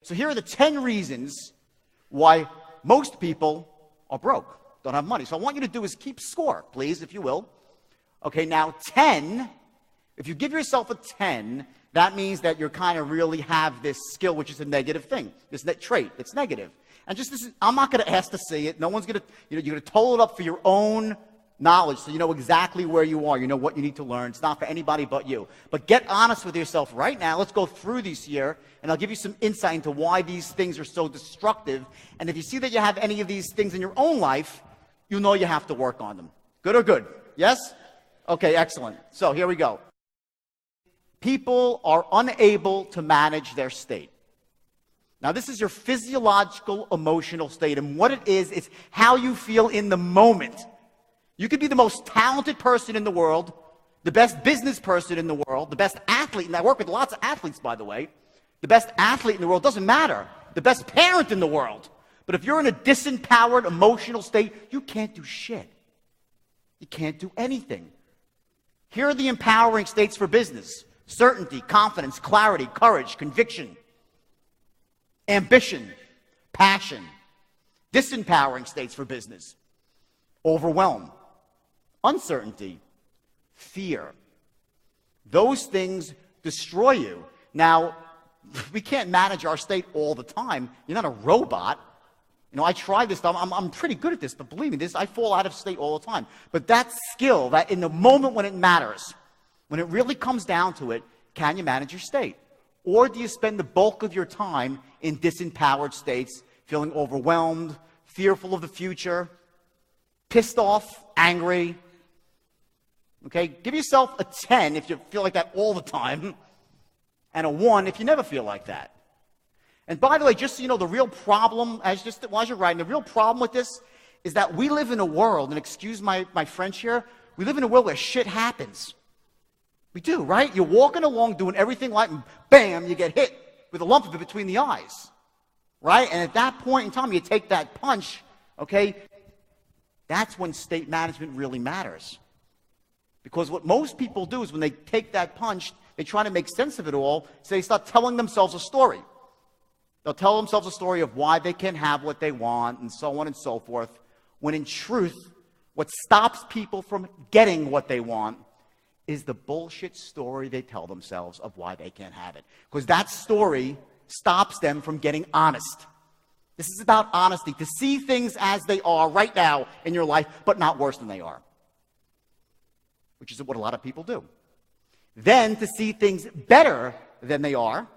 So here are the 10 reasons why most people are broke, don't have money. So I want you to do is keep score, please, if you will. Okay, now 10, if you give yourself a 10, that means that you kind of really have this skill, which is a negative thing, this trait that's negative. And just this, I'm not going to ask to see it. No one's going to, you're going to total it up for your own knowledge, so you know exactly where you are. You know what you need to learn. It's not for anybody but you. But get honest with yourself right now. Let's go through these here, and I'll give you some insight into why these things are so destructive. And if you see that you have any of these things in your own life, you know you have to work on them. Good or good? Yes? Okay, excellent. So here we go. People are unable to manage their state. Now, this is your physiological, emotional state, and what it is, it's how you feel in the moment. You could be the most talented person in the world, the best business person in the world, the best athlete, and I work with lots of athletes, by the way. The best athlete in the world, doesn't matter. The best parent in the world. But if you're in a disempowered, emotional state, you can't do shit. You can't do anything. Here are the empowering states for business: certainty, confidence, clarity, courage, conviction, ambition, passion. Disempowering states for business: overwhelm, uncertainty, fear. Those things destroy you. Now, we can't manage our state all the time. You're not a robot. You know, I tried this stuff. I'm pretty good at this, but believe me, I fall out of state all the time. But that skill, that in the moment when it matters, when it really comes down to it, can you manage your state? Or do you spend the bulk of your time in disempowered states, feeling overwhelmed, fearful of the future, pissed off, angry? Okay, give yourself a 10 if you feel like that all the time, and a 1 if you never feel like that. And by the way, just so you know, the real problem, as you're writing, the real problem with this is that we live in a world, and excuse my French here, we live in a world where shit happens. We do, right? You're walking along doing everything right, and bam, you get hit with a lump of it between the eyes, right? And at that point in time, you take that punch, okay? That's when state management really matters. Because what most people do is when they take that punch, they try to make sense of it all, so they start telling themselves a story. They'll tell themselves a story of why they can have what they want, and so on and so forth, when in truth, what stops people from getting what they want is the bullshit story they tell themselves of why they can't have it. Because that story stops them from getting honest. This is about honesty, to see things as they are right now in your life, but not worse than they are, which is what a lot of people do. Then to see things better than they are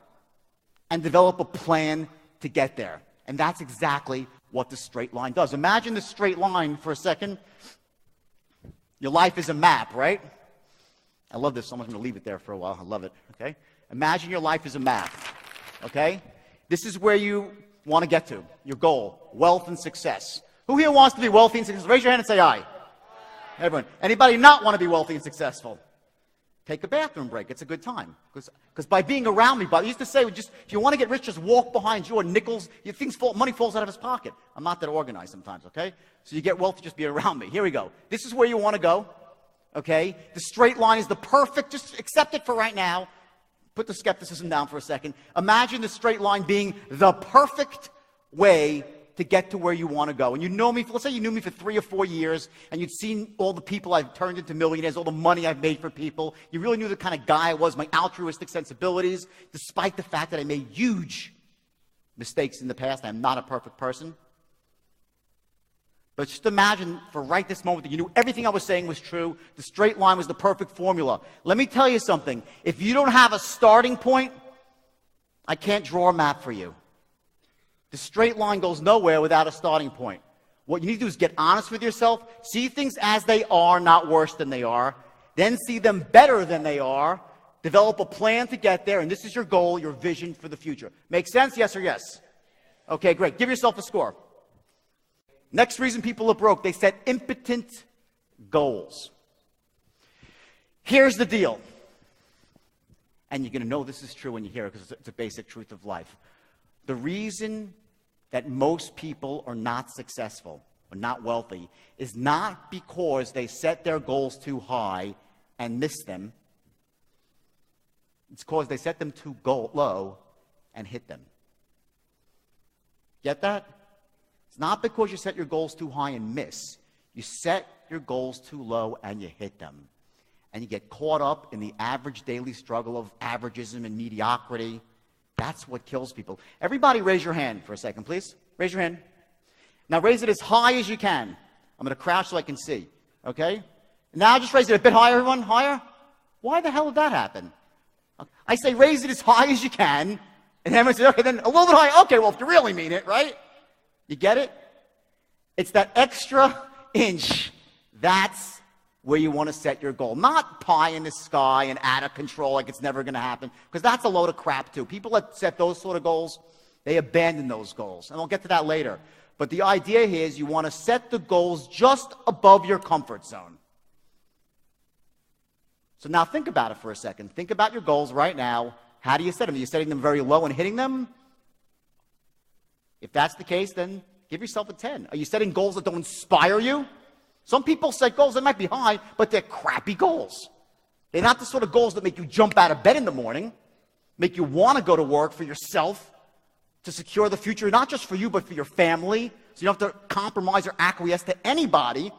and develop a plan to get there. And that's exactly what the straight line does. Imagine the straight line for a second. Your life is a map, right? I love this so much. I'm going to leave it there for a while. I love it, okay? Imagine your life is a map, okay? This is where you want to get to, your goal, wealth and success. Who here wants to be wealthy and successful? Raise your hand and say aye. Everyone. Anybody not want to be wealthy and successful? Take a bathroom break. It's a good time. Because by being around me, I used to say, if you want to get rich, just walk behind Jordan. Money falls out of his pocket. I'm not that organized sometimes, okay? So you get wealthy, just be around me. Here we go. This is where you want to go, okay? The straight line is the perfect, just accept it for right now. Put the skepticism down for a second. Imagine the straight line being the perfect way to get to where you want to go. And you know me, let's say you knew me for 3 or 4 years, and you'd seen all the people I've turned into millionaires, all the money I've made for people. You really knew the kind of guy I was, my altruistic sensibilities, despite the fact that I made huge mistakes in the past. I'm not a perfect person. But just imagine for right this moment that you knew everything I was saying was true. The straight line was the perfect formula. Let me tell you something. If you don't have a starting point, I can't draw a map for you. The straight line goes nowhere without a starting point. What you need to do is get honest with yourself, see things as they are, not worse than they are, then see them better than they are, develop a plan to get there, and this is your goal, your vision for the future. Make sense? Yes or yes? Okay, great. Give yourself a score. Next reason people are broke, they set impotent goals. Here's the deal. And you're going to know this is true when you hear it because it's a basic truth of life. The reason that most people are not successful or not wealthy is not because they set their goals too high and miss them. It's because they set them too low and hit them. Get that? It's not because you set your goals too high and miss. You set your goals too low and you hit them. And you get caught up in the average daily struggle of averagism and mediocrity. That's what kills people. Everybody raise your hand for a second, please. Raise your hand. Now raise it as high as you can. I'm going to crouch so I can see. Okay? Now just raise it a bit higher, everyone. Higher. Why the hell did that happen? I say raise it as high as you can. And everyone says, okay, then a little bit higher. Okay, well, if you really mean it, right? You get it? It's that extra inch. That's where you want to set your goal. Not pie in the sky and out of control like it's never going to happen. Because that's a load of crap, too. People that set those sort of goals, they abandon those goals. And we'll get to that later. But the idea here is you want to set the goals just above your comfort zone. So now think about it for a second. Think about your goals right now. How do you set them? Are you setting them very low and hitting them? If that's the case, then give yourself a 10. Are you setting goals that don't inspire you? Some people set goals that might be high, but they're crappy goals. They're not the sort of goals that make you jump out of bed in the morning, make you want to go to work for yourself, to secure the future, not just for you, but for your family. So you don't have to compromise or acquiesce to anybody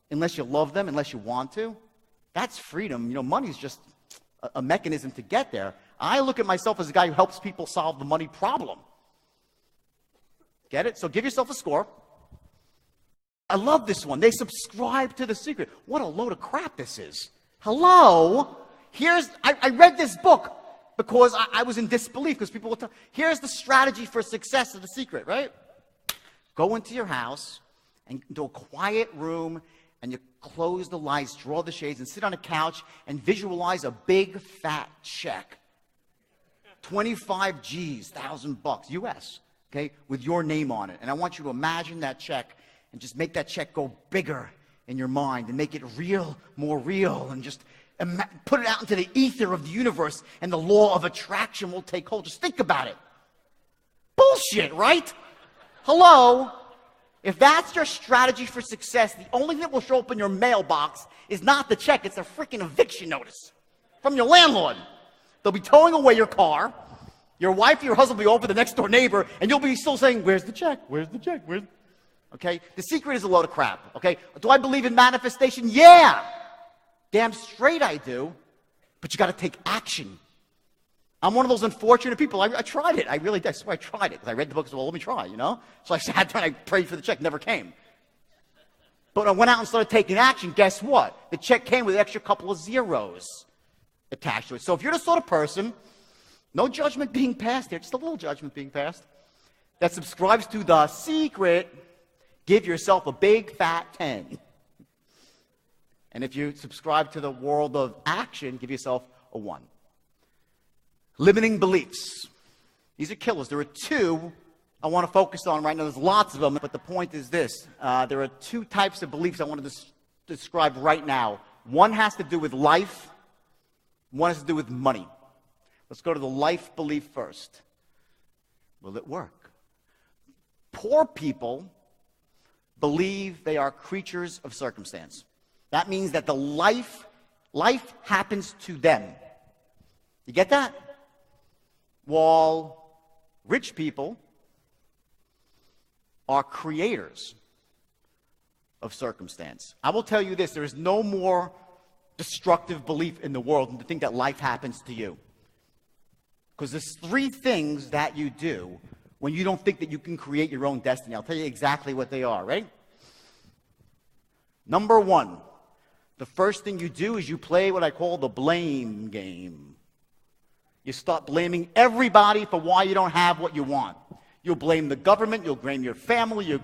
unless you love them, unless you want to. That's freedom. You know, money is just a mechanism to get there. I look at myself as a guy who helps people solve the money problem. Get it? So give yourself a score. I love this one. They subscribe to The Secret. What a load of crap this is. Hello? I read this book because I was in disbelief because people will tell, here's the strategy for success of The Secret, right? Go into your house and into a quiet room and you close the lights, draw the shades, and sit on a couch and visualize a big fat check. 25 G's, $1,000 US, okay, with your name on it. And I want you to imagine that check and just make that check go bigger in your mind and make it real, more real, and just put it out into the ether of the universe and the law of attraction will take hold. Just think about it. Bullshit, right? Hello? If that's your strategy for success, the only thing that will show up in your mailbox is not the check, it's a freaking eviction notice from your landlord. They'll be towing away your car. Your wife or your husband will be over the next door neighbor, and you'll be still saying, where's the check? Where's the check? Where's... Okay? The Secret is a load of crap. Okay? Do I believe in manifestation? Yeah! Damn straight I do. But you got to take action. I'm one of those unfortunate people. I tried it. I really did. I swear I tried it. Because I read the book and said, well, let me try, you know? So I sat there and I prayed for the check. Never came. But when I went out and started taking action, guess what? The check came with an extra couple of zeros attached to it. So if you're the sort of person, no judgment being passed here, just a little judgment being passed, that subscribes to The Secret, give yourself a big fat 10. And if you subscribe to the world of action, give yourself a 1. Limiting beliefs. These are killers. There are 2 I want to focus on right now. There's lots of them, but the point is this. There are 2 types of beliefs I want to describe right now. One has to do with life. One has to do with money. Let's go to the life belief first. Will it work? Poor people believe they are creatures of circumstance. That means that the life happens to them. You get that? While rich people are creators of circumstance. I will tell you this, there is no more destructive belief in the world than to think that life happens to you. Because there's 3 things that you do when you don't think that you can create your own destiny. I'll tell you exactly what they are, right? Number 1, the first thing you do is you play what I call the blame game. You start blaming everybody for why you don't have what you want. You'll blame the government, you'll blame your family, you'll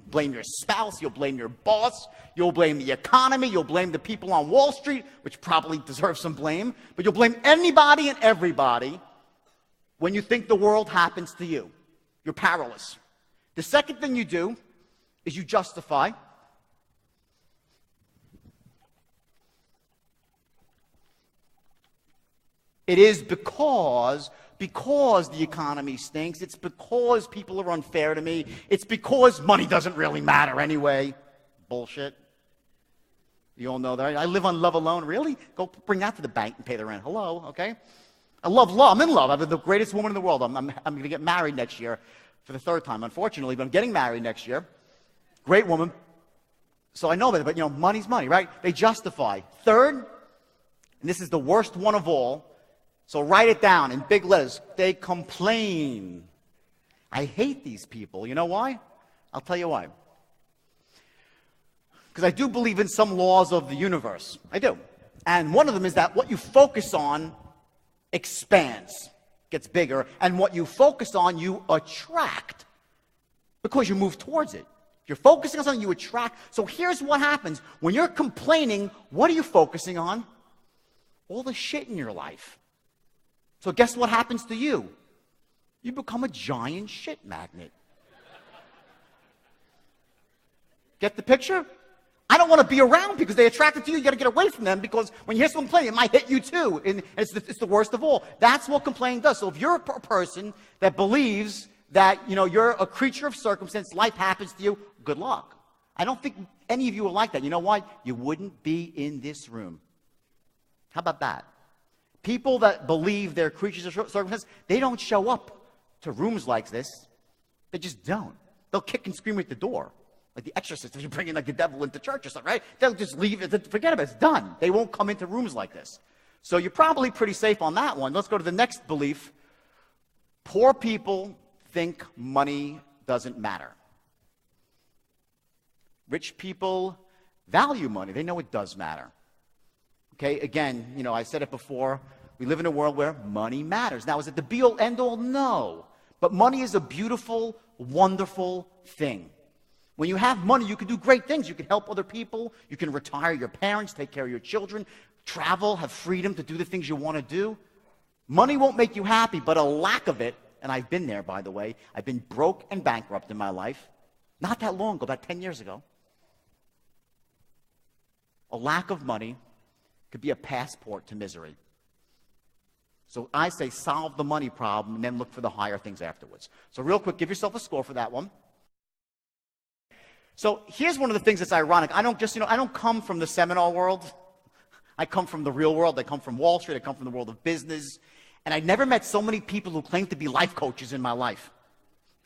blame your spouse, you'll blame your boss, you'll blame the economy, you'll blame the people on Wall Street, which probably deserve some blame, but you'll blame anybody and everybody when you think the world happens to you. You're powerless. The second thing you do is you justify. It is because the economy stinks. It's because people are unfair to me. It's because money doesn't really matter anyway. Bullshit. You all know that. I live on love alone. Really? Go bring that to the bank and pay the rent. Hello, okay? I love love. I'm in love. I'm the greatest woman in the world. I'm going to get married next year. for the third time, unfortunately, but I'm getting married next year. Great woman. So I know that, but money's money, right? They justify. Third, and this is the worst one of all, so write it down in big letters. They complain. I hate these people. You know why? I'll tell you why. Because I do believe in some laws of the universe. I do. And one of them is that what you focus on expands, gets bigger, and what you focus on, you attract because you move towards it. If you're focusing on something, you attract. So here's what happens. When you're complaining, what are you focusing on? All the shit in your life. So guess what happens to you? You become a giant shit magnet. Get the picture? I don't want to be around because they attracted to you. You got to get away from them because when you hear someone complaining, it might hit you too. And it's the worst of all. That's what complaining does. So if you're a person that believes that, you're a creature of circumstance, life happens to you, good luck. I don't think any of you are like that. You know why? You wouldn't be in this room. How about that? People that believe they're creatures of circumstance, they don't show up to rooms like this. They just don't. They'll kick and scream at the door. Like the exorcist, if you bring in like the devil into church or something, right? They'll just leave it, forget about it, it's done. They won't come into rooms like this. So you're probably pretty safe on that one. Let's go to the next belief. Poor people think money doesn't matter. Rich people value money. They know it does matter. Okay, again, I said it before. We live in a world where money matters. Now, is it the be-all, end-all? No. But money is a beautiful, wonderful thing. When you have money, you can do great things. You can help other people. You can retire your parents, take care of your children, travel, have freedom to do the things you want to do. Money won't make you happy, but a lack of it, and I've been there, by the way. I've been broke and bankrupt in my life. Not that long ago, about 10 years ago. A lack of money could be a passport to misery. So I say solve the money problem and then look for the higher things afterwards. So real quick, give yourself a score for that one. So here's one of the things that's ironic. I don't come from the seminar world. I come from the real world. I come from Wall Street. I come from the world of business. And I never met so many people who claim to be life coaches in my life.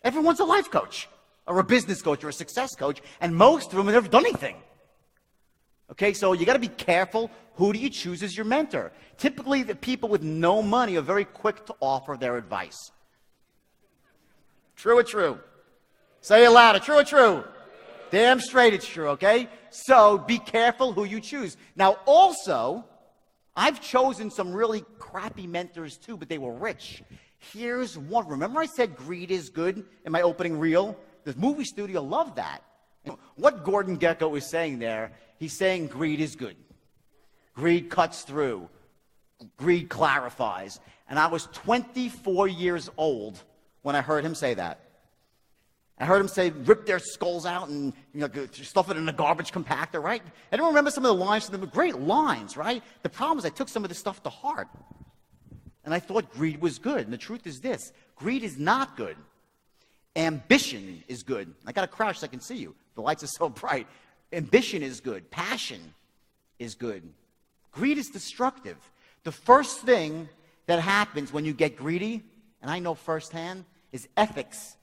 Everyone's a life coach, or a business coach, or a success coach, and most of them have never done anything. Okay, so you got to be careful. Who do you choose as your mentor? Typically, the people with no money are very quick to offer their advice. True or true? Say it louder. True or true? Damn straight it's true, okay? So be careful who you choose. Now, also, I've chosen some really crappy mentors too, but they were rich. Here's one. Remember I said greed is good in my opening reel? The movie studio loved that. What Gordon Gekko is saying there, he's saying greed is good. Greed cuts through. Greed clarifies. And I was 24 years old when I heard him say that. I heard him say, rip their skulls out and stuff it in a garbage compactor, right? I don't remember some of the lines. They were great lines, right? The problem is I took some of this stuff to heart. And I thought greed was good. And the truth is this. Greed is not good. Ambition is good. I got to crouch so I can see you. The lights are so bright. Ambition is good. Passion is good. Greed is destructive. The first thing that happens when you get greedy, and I know firsthand, is ethics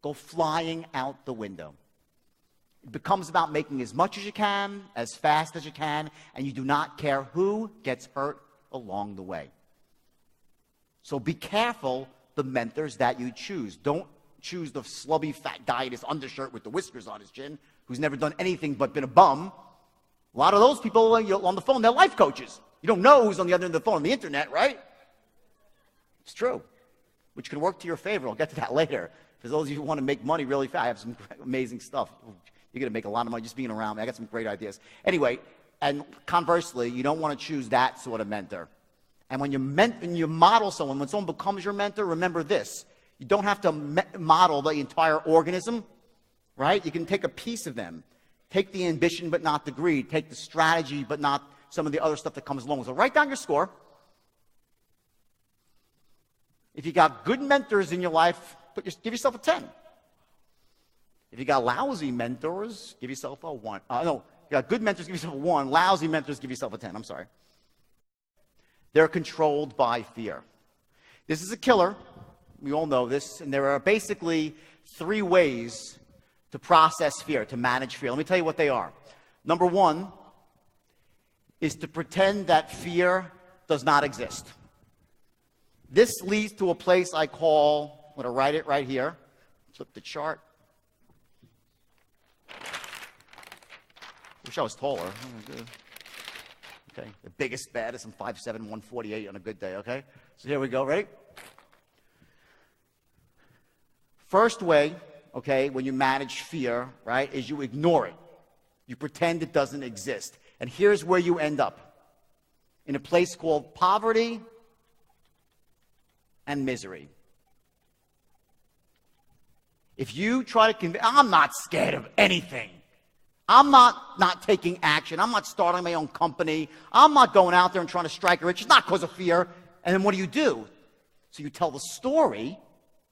go flying out the window. It becomes about making as much as you can, as fast as you can, and you do not care who gets hurt along the way. So be careful the mentors that you choose. Don't choose the slubby fat guy in his undershirt with the whiskers on his chin who's never done anything but been a bum. A lot of those people on the phone, they're life coaches. You don't know who's on the other end of the phone on the internet, right? It's true, which can work to your favor. I'll get to that later. For those of you who want to make money really fast, I have some amazing stuff. You're going to make a lot of money just being around me. I got some great ideas. Anyway, and conversely, you don't want to choose that sort of mentor. And when you model someone, when someone becomes your mentor, remember this. You don't have to model the entire organism, right? You can take a piece of them. Take the ambition, but not the greed. Take the strategy, but not some of the other stuff that comes along. So write down your score. If you got good mentors in your life, give yourself a 10. If you got lousy mentors, give yourself a 1. No, you got good mentors, give yourself a 1. Lousy mentors, give yourself a 10. I'm sorry. They're controlled by fear. This is a killer. We all know this. And there are basically 3 ways to process fear, to manage fear. Let me tell you what they are. Number 1 is to pretend that fear does not exist. This leads to a place I call, I'm going to write it right here. Flip the chart. Wish I was taller. Okay, the biggest, baddest, I'm 5'7", 148 on a good day, okay? So here we go, ready? First way, okay, when you manage fear, right, is you ignore it. You pretend it doesn't exist. And here's where you end up. In a place called poverty and misery. If you try to convince, I'm not scared of anything. I'm not taking action. I'm not starting my own company. I'm not going out there and trying to strike it rich. It's not because of fear. And then what do? So you tell the story.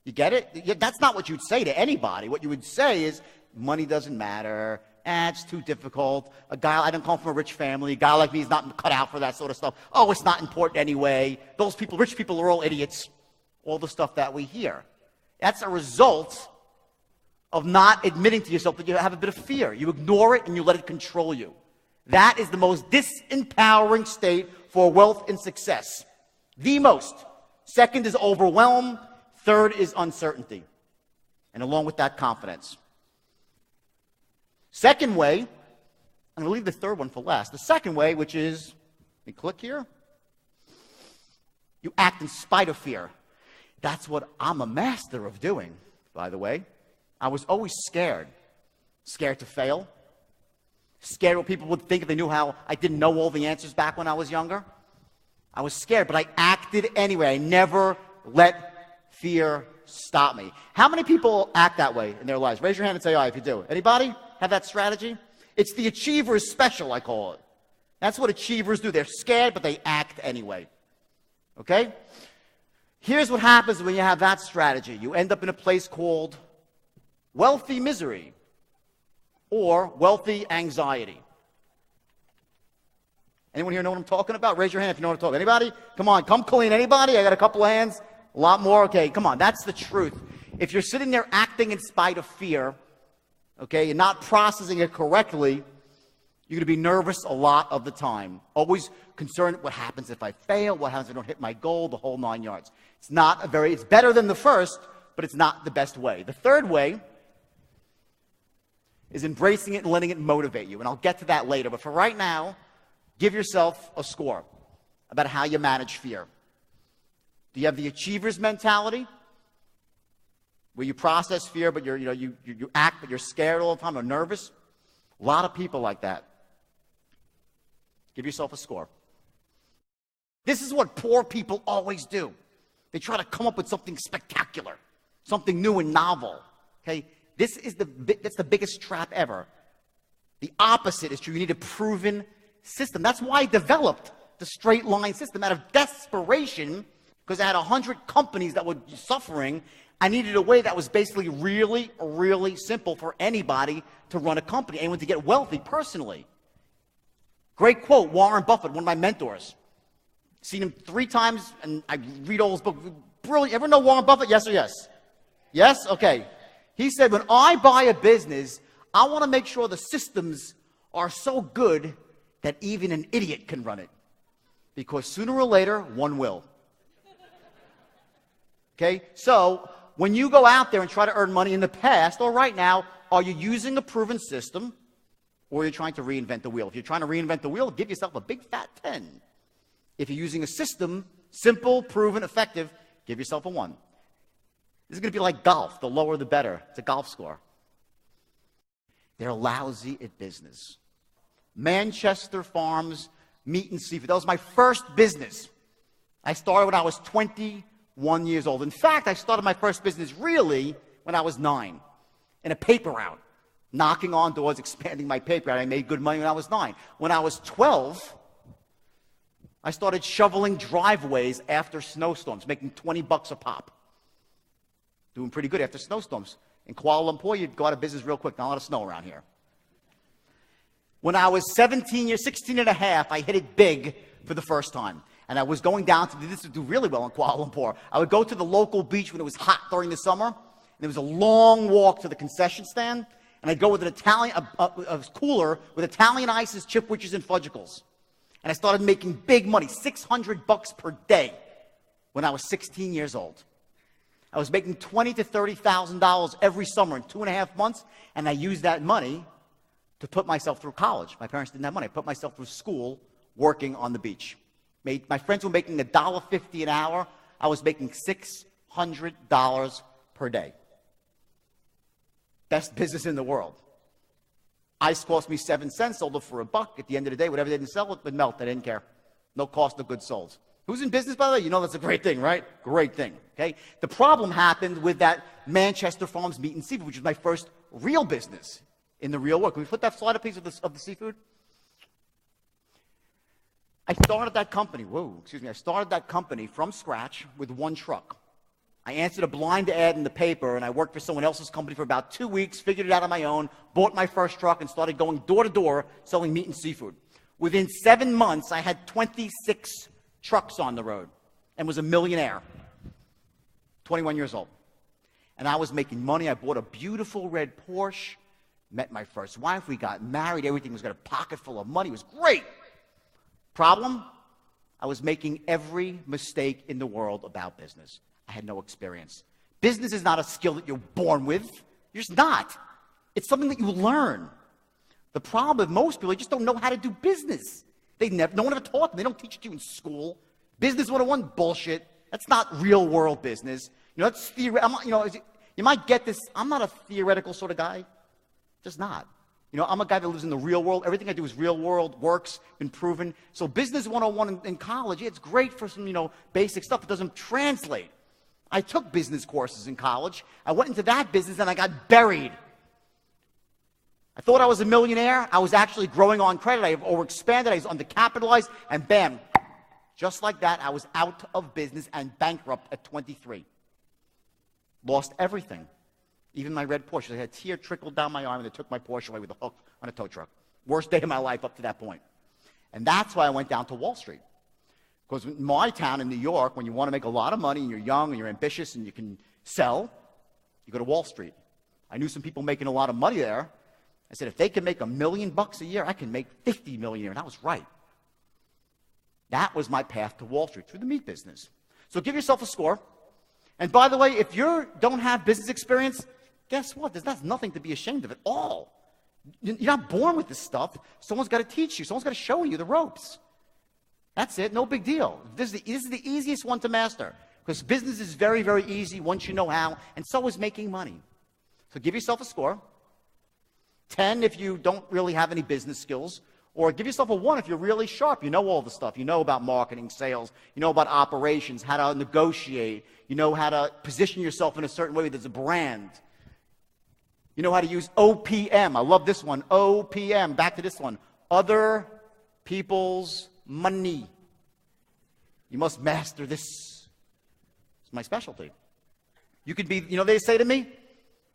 You get it? That's not what you'd say to anybody. What you would say is, money doesn't matter. It's too difficult. I don't come from a rich family. A guy like me is not cut out for that sort of stuff. Oh, it's not important anyway. Those people, rich people, are all idiots. All the stuff that we hear. That's a result of not admitting to yourself that you have a bit of fear. You ignore it and you let it control you. That is the most disempowering state for wealth and success. The most. Second is overwhelm. Third is uncertainty. And along with that, confidence. Second way, I'm going to leave the third one for last. The second way, which is, let me click here. You act in spite of fear. That's what I'm a master of doing, by the way. I was always scared. Scared to fail. Scared what people would think if they knew how I didn't know all the answers back when I was younger. I was scared, but I acted anyway. I never let fear stop me. How many people act that way in their lives? Raise your hand and say, if you do. Anybody have that strategy? It's the achiever's special, I call it. That's what achievers do. They're scared, but they act anyway. Okay? Here's what happens when you have that strategy. You end up in a place called wealthy misery or wealthy anxiety. Anyone here know what I'm talking about? Raise your hand if you know what I'm talking about. Anybody? Come on, come clean. Anybody? I got a couple of hands. A lot more. Okay, come on. That's the truth. If you're sitting there acting in spite of fear, okay, and not processing it correctly, you're going to be nervous a lot of the time. Always concerned, what happens if I fail? What happens if I don't hit my goal? The whole 9 yards. It's better than the first, but it's not the best way. The third way is embracing it and letting it motivate you. And I'll get to that later. But for right now, give yourself a score about how you manage fear. Do you have the achiever's mentality, where you process fear, but you act, but you're scared all the time or nervous? A lot of people like that. Give yourself a score. This is what poor people always do. They try to come up with something spectacular, something new and novel. Okay, that's the biggest trap ever. The opposite is true. You need a proven system. That's why I developed the straight line system out of desperation, because I had 100 companies that were suffering. I needed a way that was basically really, really simple for anybody to run a company, anyone to get wealthy personally. Great quote, Warren Buffett, one of my mentors. Seen him 3 times, and I read all his books. Brilliant. Ever know Warren Buffett? Yes or yes? Yes? Okay. He said, when I buy a business, I want to make sure the systems are so good that even an idiot can run it. Because sooner or later, one will. Okay? So, when you go out there and try to earn money in the past or right now, are you using a proven system, or are you trying to reinvent the wheel? If you're trying to reinvent the wheel, give yourself a big fat 10. If you're using a system, simple, proven, effective, give yourself a 1. This is going to be like golf. The lower, the better. It's a golf score. They're lousy at business. Manchester Farms Meat and Seafood. That was my first business. I started when I was 21 years old. In fact, I started my first business really when I was 9 in a paper route, knocking on doors, expanding my paper route. I made good money when I was 9. When I was 12, I started shoveling driveways after snowstorms, making $20 a pop. Doing pretty good after snowstorms. In Kuala Lumpur, you'd go out of business real quick. Not a lot of snow around here. When I was 16 and a half, I hit it big for the first time. And I was going down to, this would do really well in Kuala Lumpur. I would go to the local beach when it was hot during the summer, and there was a long walk to the concession stand, and I'd go with an Italian, a cooler with Italian ices, chipwiches, and fudgicles. And I started making big money, $600 per day, when I was 16 years old. I was making $20,000 to $30,000 every summer in 2.5 months, and I used that money to put myself through college. My parents didn't have money. I put myself through school working on the beach. My friends were making $1.50 an hour. I was making $600 per day. Best business in the world. Ice cost me 7 cents, sold it for $1. At the end of the day, whatever they didn't sell, it would melt. I didn't care. No cost of goods sold. Who's in business, by the way? You know that's a great thing, right? Great thing, okay? The problem happened with that Manchester Farms Meat and Seafood, which was my first real business in the real world. Can we put that slide up, please, of the seafood? I started that company, I started that company from scratch with 1 truck. I answered a blind ad in the paper, and I worked for someone else's company for about 2 weeks, figured it out on my own, bought my first truck, and started going door to door selling meat and seafood. Within 7 months, I had 26 trucks on the road and was a millionaire, 21 years old. And I was making money. I bought a beautiful red Porsche, met my first wife, we got married, everything was got a pocket full of money, it was great. Problem? I was making every mistake in the world about business. I had no experience. Business is not a skill that you're born with. You're just not. It's something that you learn. The problem with most people, they just don't know how to do business. No one ever taught them. They don't teach it to you in school. Business 101, bullshit. That's not real world business. You know, that's theoretical. You might get this. I'm not a theoretical sort of guy. Just not. You know, I'm a guy that lives in the real world. Everything I do is real world, works, been proven. So business 101 in college, yeah, it's great for some, basic stuff. It doesn't translate. I took business courses in college. I went into that business and I got buried. I thought I was a millionaire. I was actually growing on credit. I overexpanded. I was undercapitalized. And bam, just like that, I was out of business and bankrupt at 23. Lost everything. Even my red Porsche. I had a tear trickled down my arm, and they took my Porsche away with a hook on a tow truck. Worst day of my life up to that point. And that's why I went down to Wall Street. Because in my town in New York, when you want to make a lot of money, and you're young, and you're ambitious, and you can sell, you go to Wall Street. I knew some people making a lot of money there. I said, if they can make $1 million a year, I can make $50 million a year. And I was right. That was my path to Wall Street, through the meat business. So give yourself a score. And by the way, if you don't have business experience, guess what? There's nothing to be ashamed of at all. You're not born with this stuff. Someone's got to teach you. Someone's got to show you the ropes. That's it. No big deal. This is the easiest one to master, because business is very, very easy once you know how, and so is making money. So give yourself a score. 10 if you don't really have any business skills, or give yourself a 1 if you're really sharp. You know all the stuff. You know about marketing, sales. You know about operations, how to negotiate. You know how to position yourself in a certain way there's a brand. You know how to use OPM. I love this one. OPM. Back to this one. Other people's money. You must master this. It's my specialty. You could be, they say to me,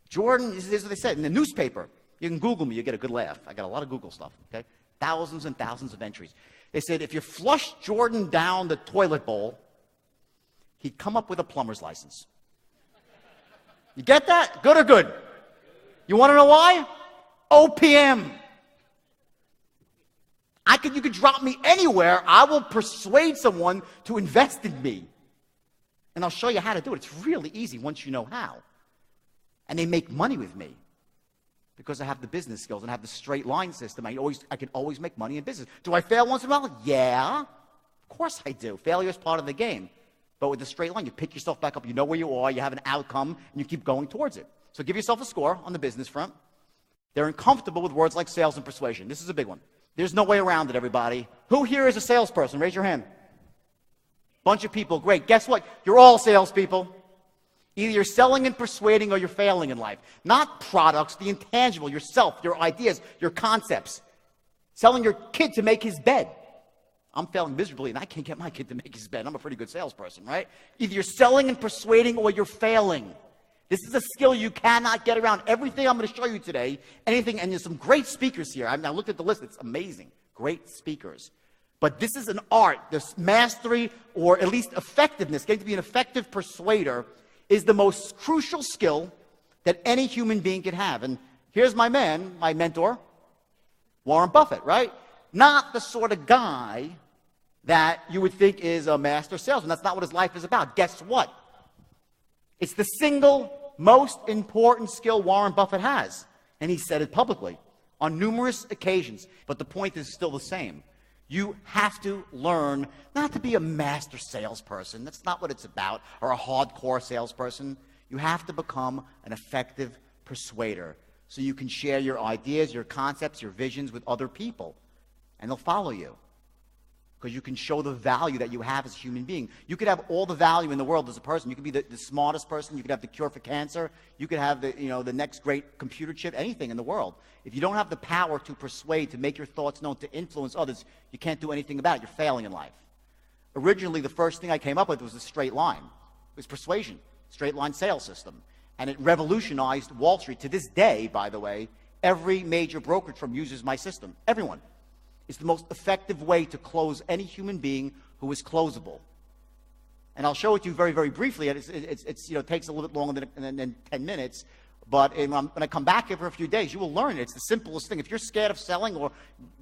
Jordan, this is what they said in the newspaper. You can Google me, you get a good laugh. I got a lot of Google stuff, okay? Thousands and thousands of entries. They said if you flush Jordan down the toilet bowl, he'd come up with a plumber's license. You get that? Good or good? You want to know why? OPM. You could drop me anywhere. I will persuade someone to invest in me. And I'll show you how to do it. It's really easy once you know how. And they make money with me because I have the business skills and I have the straight line system. I can always make money in business. Do I fail once in a while? Yeah, of course I do. Failure is part of the game. But with the straight line, you pick yourself back up. You know where you are. You have an outcome, and you keep going towards it. So give yourself a score on the business front. They're uncomfortable with words like sales and persuasion. This is a big one. There's no way around it, everybody. Who here is a salesperson? Raise your hand. Bunch of people. Great. Guess what? You're all salespeople. Either you're selling and persuading or you're failing in life. Not products, the intangible, yourself, your ideas, your concepts. Selling your kid to make his bed. I'm failing miserably, and I can't get my kid to make his bed. I'm a pretty good salesperson, right? Either you're selling and persuading or you're failing. This is a skill you cannot get around. Everything I'm going to show you today, and there's some great speakers here. I looked at the list. It's amazing. Great speakers. But this is an art. This mastery, or at least effectiveness, getting to be an effective persuader, is the most crucial skill that any human being can have. And here's my man, my mentor, Warren Buffett, right? Not the sort of guy that you would think is a master salesman. That's not what his life is about. Guess what? It's the single most important skill Warren Buffett has. And he said it publicly on numerous occasions. But the point is still the same. You have to learn not to be a master salesperson. That's not what it's about, or a hardcore salesperson. You have to become an effective persuader so you can share your ideas, your concepts, your visions with other people. And they'll follow you because you can show the value that you have as a human being. You could have all the value in the world as a person. You could be the smartest person. You could have the cure for cancer. You could have the next great computer chip, anything in the world. If you don't have the power to persuade, to make your thoughts known, to influence others, you can't do anything about it. You're failing in life. Originally, the first thing I came up with was a straight line. It was persuasion, straight line sales system. And it revolutionized Wall Street. To this day, by the way, every major brokerage firm uses my system. Everyone. It's the most effective way to close any human being who is closable. And I'll show it to you very, very briefly. It takes a little bit longer than 10 minutes. But when I come back here for a few days, you will learn it. It's the simplest thing. If you're scared of selling, or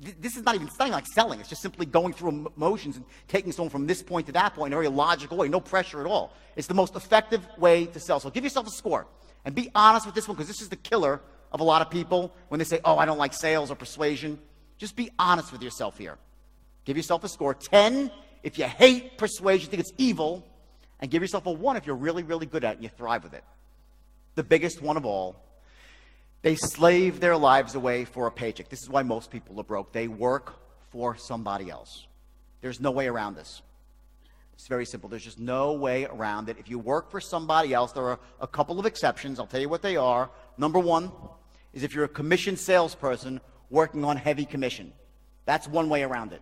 this is not even like selling. It's just simply going through emotions and taking someone from this point to that point in a very logical way. No pressure at all. It's the most effective way to sell. So give yourself a score. And be honest with this one, because this is the killer of a lot of people when they say, oh, I don't like sales or persuasion. Just be honest with yourself here. Give yourself a score. 10 if you hate persuasion, think it's evil. And give yourself a 1 if you're really, really good at it and you thrive with it. The biggest one of all, they slave their lives away for a paycheck. This is why most people are broke. They work for somebody else. There's no way around this. It's very simple. There's just no way around it. If you work for somebody else, there are a couple of exceptions. I'll tell you what they are. Number 1 is if you're a commission salesperson working on heavy commission. That's one way around it.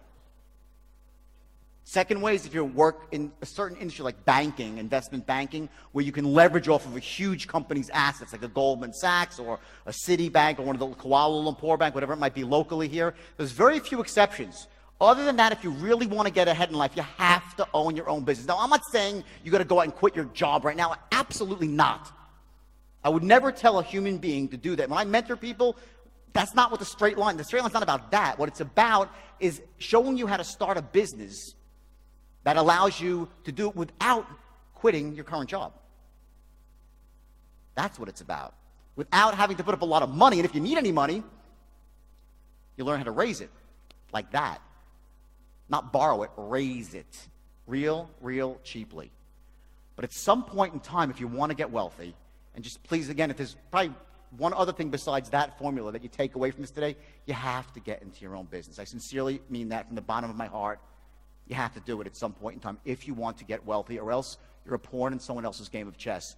Second way is if you work in a certain industry like banking, investment banking, where you can leverage off of a huge company's assets, like a Goldman Sachs or a Citibank or one of the Kuala Lumpur Bank, whatever it might be locally here. There's very few exceptions. Other than that, if you really want to get ahead in life, you have to own your own business. Now, I'm not saying you got to go out and quit your job right now. Absolutely not. I would never tell a human being to do that. When I mentor people, that's not what the straight line's not about that. What it's about is showing you how to start a business that allows you to do it without quitting your current job. That's what it's about. Without having to put up a lot of money. And if you need any money, you learn how to raise it like that. Not borrow it, raise it. Real cheaply. But at some point in time, if you want to get wealthy, and just please, again, if there's probably one other thing besides that formula that you take away from this today, you have to get into your own business. I sincerely mean that from the bottom of my heart. You have to do it at some point in time if you want to get wealthy, or else you're a pawn in someone else's game of chess.